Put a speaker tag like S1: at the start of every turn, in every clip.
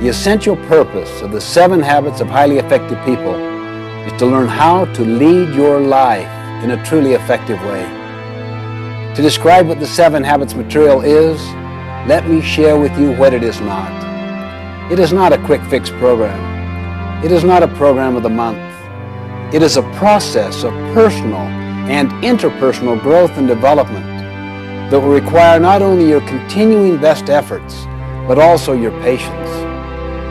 S1: The essential purpose of the 7 Habits of Highly Effective People is to learn how to lead your life in a truly effective way. To describe what the 7 Habits material is, let me share with you what it is not. It is not a quick fix program. It is not a program of the month. It is a process of personal and interpersonal growth and development that will require not only your continuing best efforts, but also your patience.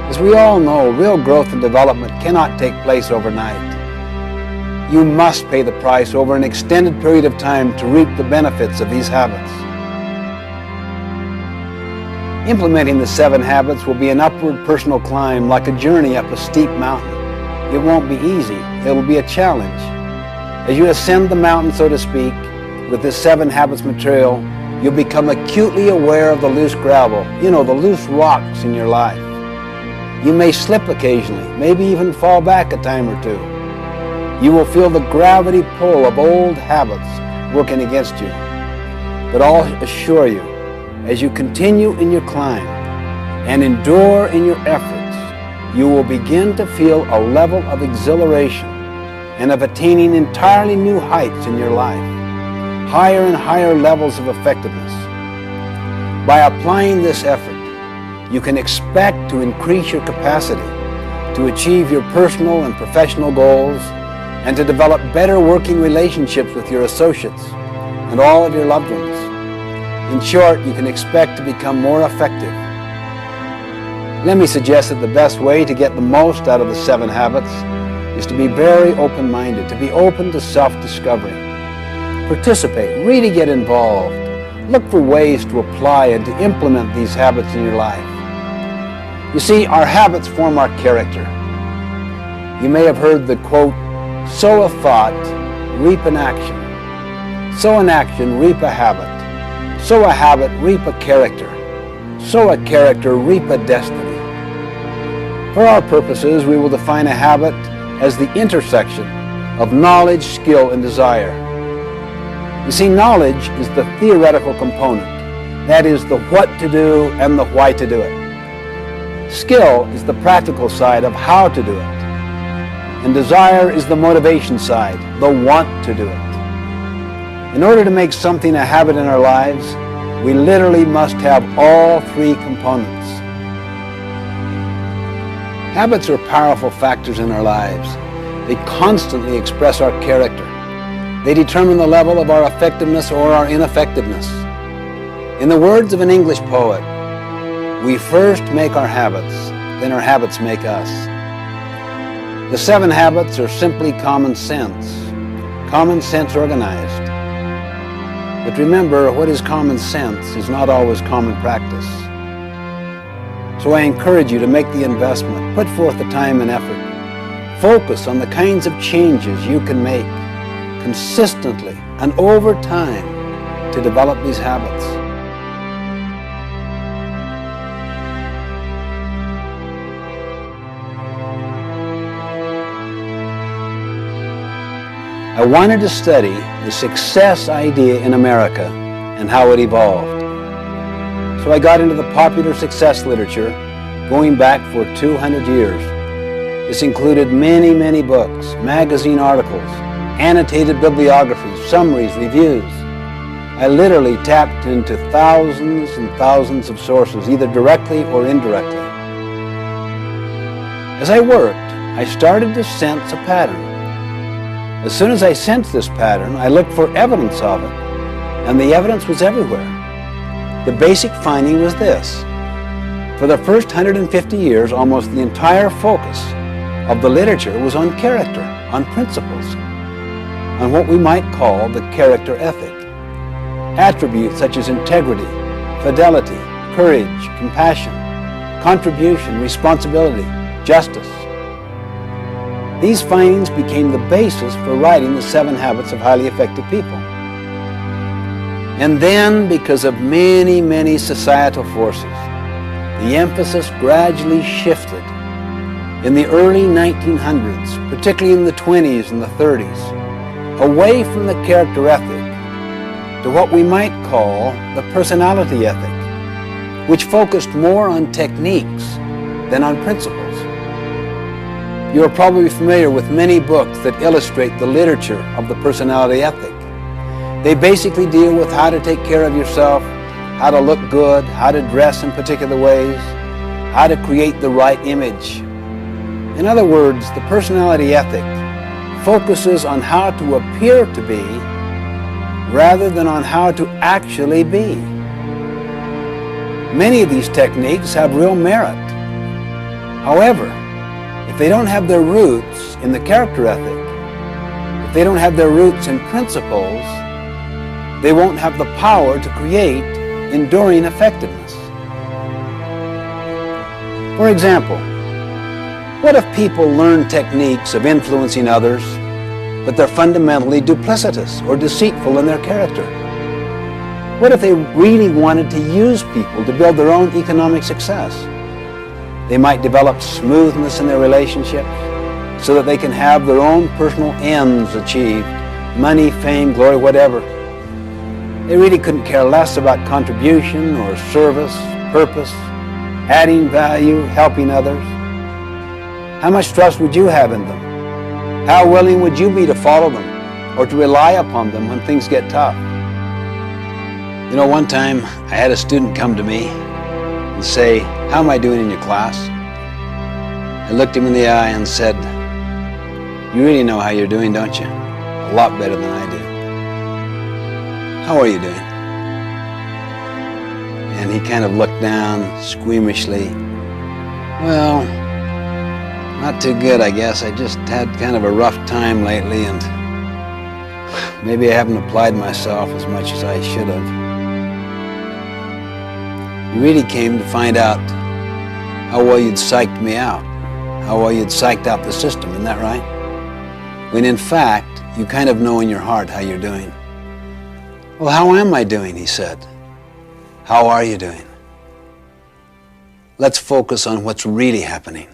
S1: As we all know, real growth and development cannot take place overnight. You must pay the price over an extended period of time to reap the benefits of these habits. Implementing the 7 habits will be an upward personal climb, like a journey up a steep mountain. It won't be easy. It will be a challenge. As you ascend the mountain, so to speak, with this 7 habits material, you'll become acutely aware of the loose gravel, the loose rocks in your life. You may slip occasionally, maybe even fall back a time or two. You will feel the gravity pull of old habits working against you. But I'll assure you, as you continue in your climb and endure in your efforts, you will begin to feel a level of exhilaration and of attaining entirely new heights in your life, higher and higher levels of effectiveness. By applying this effort, you can expect to increase your capacity to achieve your personal and professional goals and to develop better working relationships with your associates and all of your loved ones. In short, you can expect to become more effective. Let me suggest that the best way to get the most out of the 7 habits is to be very open-minded, to be open to self-discovery. Participate, really get involved. Look for ways to apply and to implement these habits in your life. You see, our habits form our character. You may have heard the quote, "Sow a thought, reap an action. Sow an action, reap a habit. Sow a habit, reap a character. Sow a character, reap a destiny." For our purposes, we will define a habit as the intersection of knowledge, skill, and desire. You see, knowledge is the theoretical component. That is the what to do and the why to do it. Skill is the practical side of how to do it. And desire is the motivation side, the want to do it. In order to make something a habit in our lives, we literally must have all 3 components. Habits are powerful factors in our lives. They constantly express our character. They determine the level of our effectiveness or our ineffectiveness. In the words of an English poet, we first make our habits, then our habits make us. The 7 habits are simply common sense organized. But remember, what is common sense is not always common practice. So I encourage you to make the investment, put forth the time and effort. Focus on the kinds of changes you can make consistently and over time to develop these habits. I wanted to study the success idea in America and how it evolved. So I got into the popular success literature going back for 200 years. This included many, many books, magazine articles, annotated bibliographies, summaries, reviews. I literally tapped into thousands and thousands of sources, either directly or indirectly. As I worked, I started to sense a pattern. As soon as I sensed this pattern, I looked for evidence of it, and the evidence was everywhere. The basic finding was this. For the first 150 years, almost the entire focus of the literature was on character, on principles, on what we might call the character ethic. Attributes such as integrity, fidelity, courage, compassion, contribution, responsibility, justice. These findings became the basis for writing the 7 Habits of Highly Effective People. And then, because of many, many societal forces, the emphasis gradually shifted in the early 1900s, particularly in the 20s and the 30s, away from the character ethic to what we might call the personality ethic, which focused more on techniques than on principles. You are probably familiar with many books that illustrate the literature of the personality ethic. They basically deal with how to take care of yourself, how to look good, how to dress in particular ways, how to create the right image. In other words, the personality ethic focuses on how to appear to be rather than on how to actually be. Many of these techniques have real merit. However, if they don't have their roots in the character ethic, if they don't have their roots in principles, they won't have the power to create enduring effectiveness. For example, what if people learn techniques of influencing others, but they're fundamentally duplicitous or deceitful in their character? What if they really wanted to use people to build their own economic success? They might develop smoothness in their relationships so that they can have their own personal ends achieved, money, fame, glory, whatever. They really couldn't care less about contribution or service, purpose, adding value, helping others. How much trust would you have in them? How willing would you be to follow them or to rely upon them when things get tough? You know, one time I had a student come to me and say, "How am I doing in your class?" I looked him in the eye and said, "You really know how you're doing, don't you? A lot better than I do. How are you doing?" And he kind of looked down squeamishly. "Well, not too good, I guess. I just had kind of a rough time lately, and maybe I haven't applied myself as much as I should have." You really came to find out how well you'd psyched me out, how well you'd psyched out the system, isn't that right? When in fact, you kind of know in your heart how you're doing. "Well, how am I doing?" he said. "How are you doing?" Let's focus on what's really happening,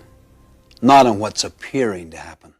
S1: not on what's appearing to happen.